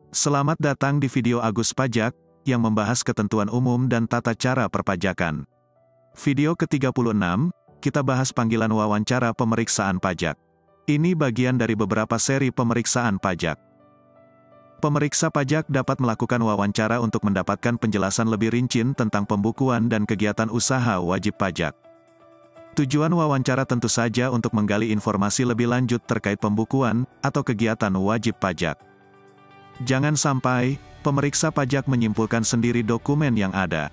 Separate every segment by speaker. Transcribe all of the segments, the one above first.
Speaker 1: Selamat datang di video Agus Pajak, yang membahas ketentuan umum dan tata cara perpajakan. Video ke-36, kita bahas panggilan wawancara pemeriksaan pajak. Ini bagian dari beberapa seri pemeriksaan pajak. Pemeriksa pajak dapat melakukan wawancara untuk mendapatkan penjelasan lebih rinci tentang pembukuan dan kegiatan usaha wajib pajak. Tujuan wawancara tentu saja untuk menggali informasi lebih lanjut terkait pembukuan atau kegiatan wajib pajak. Jangan sampai pemeriksa pajak menyimpulkan sendiri dokumen yang ada.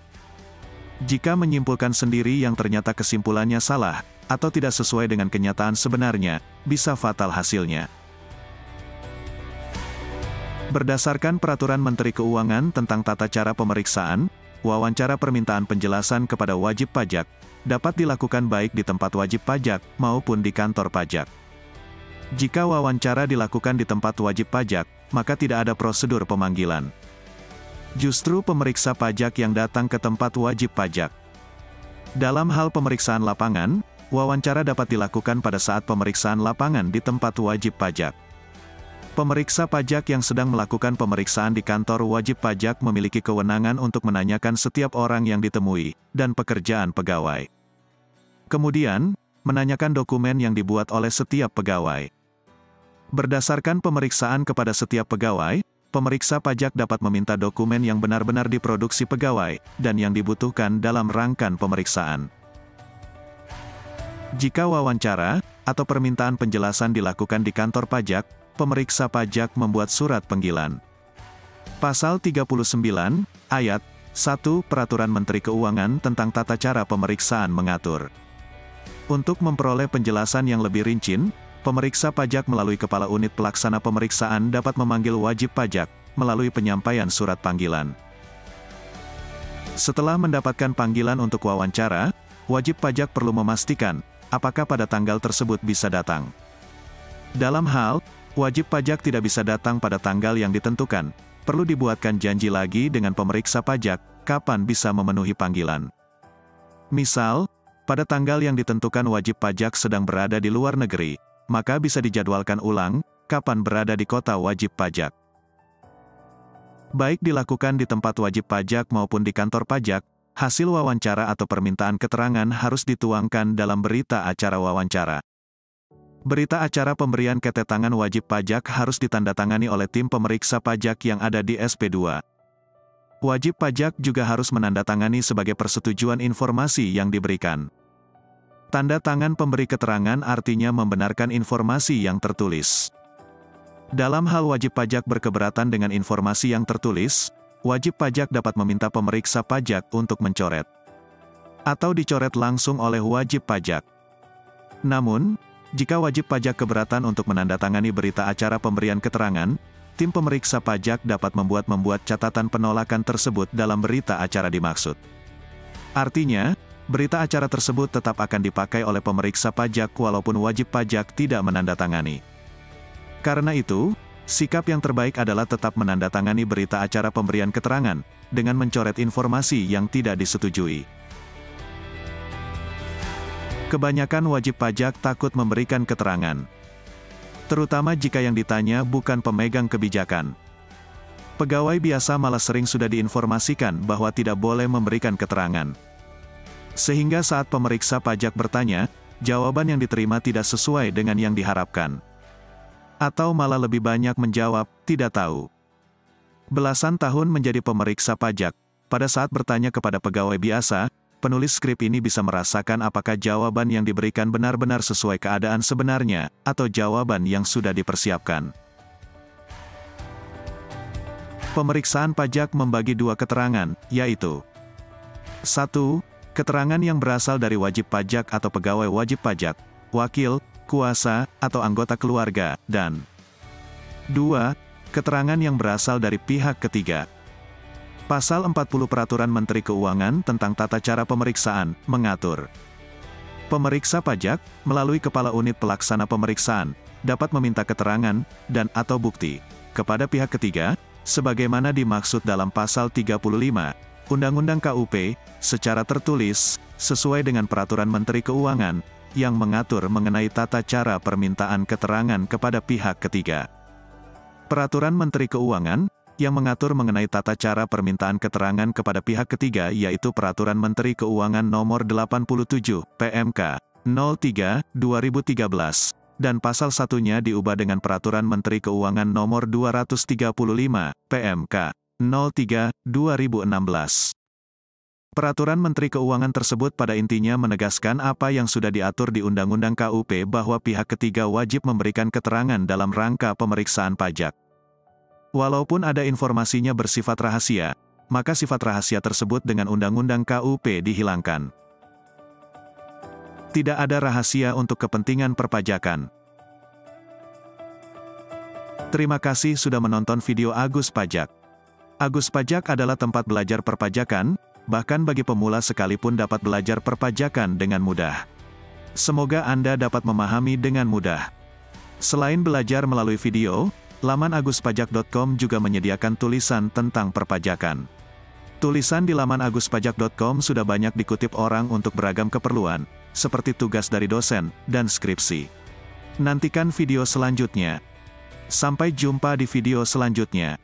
Speaker 1: Jika menyimpulkan sendiri yang ternyata kesimpulannya salah, atau tidak sesuai dengan kenyataan sebenarnya, bisa fatal hasilnya. Berdasarkan Peraturan Menteri Keuangan tentang tata cara pemeriksaan, wawancara permintaan penjelasan kepada wajib pajak dapat dilakukan baik di tempat wajib pajak maupun di kantor pajak. Jika wawancara dilakukan di tempat wajib pajak, maka tidak ada prosedur pemanggilan. Justru pemeriksa pajak yang datang ke tempat wajib pajak. Dalam hal pemeriksaan lapangan, wawancara dapat dilakukan pada saat pemeriksaan lapangan di tempat wajib pajak. Pemeriksa pajak yang sedang melakukan pemeriksaan di kantor wajib pajak memiliki kewenangan untuk menanyakan setiap orang yang ditemui, dan pekerjaan pegawai. Kemudian, menanyakan dokumen yang dibuat oleh setiap pegawai. Berdasarkan pemeriksaan kepada setiap pegawai, pemeriksa pajak dapat meminta dokumen yang benar-benar diproduksi pegawai, dan yang dibutuhkan dalam rangkaian pemeriksaan. Jika wawancara, atau permintaan penjelasan dilakukan di kantor pajak, pemeriksa pajak membuat surat panggilan. Pasal 39, ayat 1 Peraturan Menteri Keuangan tentang tata cara pemeriksaan mengatur. Untuk memperoleh penjelasan yang lebih rinci, pemeriksa pajak melalui Kepala Unit Pelaksana Pemeriksaan dapat memanggil wajib pajak, melalui penyampaian surat panggilan. Setelah mendapatkan panggilan untuk wawancara, wajib pajak perlu memastikan, apakah pada tanggal tersebut bisa datang. Dalam hal, wajib pajak tidak bisa datang pada tanggal yang ditentukan, perlu dibuatkan janji lagi dengan pemeriksa pajak, kapan bisa memenuhi panggilan. Misal, pada tanggal yang ditentukan wajib pajak sedang berada di luar negeri, maka bisa dijadwalkan ulang, kapan berada di kota wajib pajak. Baik dilakukan di tempat wajib pajak maupun di kantor pajak, hasil wawancara atau permintaan keterangan harus dituangkan dalam berita acara wawancara. Berita acara pemberian keterangan wajib pajak harus ditandatangani oleh tim pemeriksa pajak yang ada di SP2. Wajib pajak juga harus menandatangani sebagai persetujuan informasi yang diberikan. Tanda tangan pemberi keterangan artinya membenarkan informasi yang tertulis. Dalam hal wajib pajak berkeberatan dengan informasi yang tertulis, wajib pajak dapat meminta pemeriksa pajak untuk mencoret atau dicoret langsung oleh wajib pajak. Namun, jika wajib pajak keberatan untuk menandatangani berita acara pemberian keterangan, tim pemeriksa pajak dapat membuat catatan penolakan tersebut dalam berita acara dimaksud. Artinya, berita acara tersebut tetap akan dipakai oleh pemeriksa pajak walaupun wajib pajak tidak menandatangani. Karena itu, sikap yang terbaik adalah tetap menandatangani berita acara pemberian keterangan, dengan mencoret informasi yang tidak disetujui. Kebanyakan wajib pajak takut memberikan keterangan. Terutama jika yang ditanya bukan pemegang kebijakan. Pegawai biasa malah sering sudah diinformasikan bahwa tidak boleh memberikan keterangan. Sehingga saat pemeriksa pajak bertanya, jawaban yang diterima tidak sesuai dengan yang diharapkan. Atau malah lebih banyak menjawab, tidak tahu. Belasan tahun menjadi pemeriksa pajak, pada saat bertanya kepada pegawai biasa, penulis skrip ini bisa merasakan apakah jawaban yang diberikan benar-benar sesuai keadaan sebenarnya, atau jawaban yang sudah dipersiapkan. Pemeriksaan pajak membagi dua keterangan, yaitu 1. Keterangan yang berasal dari wajib pajak atau pegawai wajib pajak, wakil, kuasa, atau anggota keluarga, dan 2. Keterangan yang berasal dari pihak ketiga. Pasal 40 Peraturan Menteri Keuangan tentang tata cara pemeriksaan, mengatur. Pemeriksa pajak, melalui Kepala Unit Pelaksana Pemeriksaan, dapat meminta keterangan, dan atau bukti, kepada pihak ketiga, sebagaimana dimaksud dalam Pasal 35, Undang-Undang KUP, secara tertulis, sesuai dengan Peraturan Menteri Keuangan, yang mengatur mengenai tata cara permintaan keterangan kepada pihak ketiga. Peraturan Menteri Keuangan yang mengatur mengenai tata cara permintaan keterangan kepada pihak ketiga yaitu Peraturan Menteri Keuangan Nomor 87, PMK, 03, 2013. Dan pasal satunya diubah dengan Peraturan Menteri Keuangan Nomor 235, PMK, 03, 2016. Peraturan Menteri Keuangan tersebut pada intinya menegaskan apa yang sudah diatur di Undang-Undang KUP bahwa pihak ketiga wajib memberikan keterangan dalam rangka pemeriksaan pajak. Walaupun ada informasinya bersifat rahasia, maka sifat rahasia tersebut dengan Undang-Undang KUP dihilangkan. Tidak ada rahasia untuk kepentingan perpajakan. Terima kasih sudah menonton video Agus Pajak. Agus Pajak adalah tempat belajar perpajakan, bahkan bagi pemula sekalipun dapat belajar perpajakan dengan mudah. Semoga Anda dapat memahami dengan mudah. Selain belajar melalui video, laman aguspajak.com juga menyediakan tulisan tentang perpajakan. Tulisan di laman aguspajak.com sudah banyak dikutip orang untuk beragam keperluan, seperti tugas dari dosen dan skripsi. Nantikan video selanjutnya. Sampai jumpa di video selanjutnya.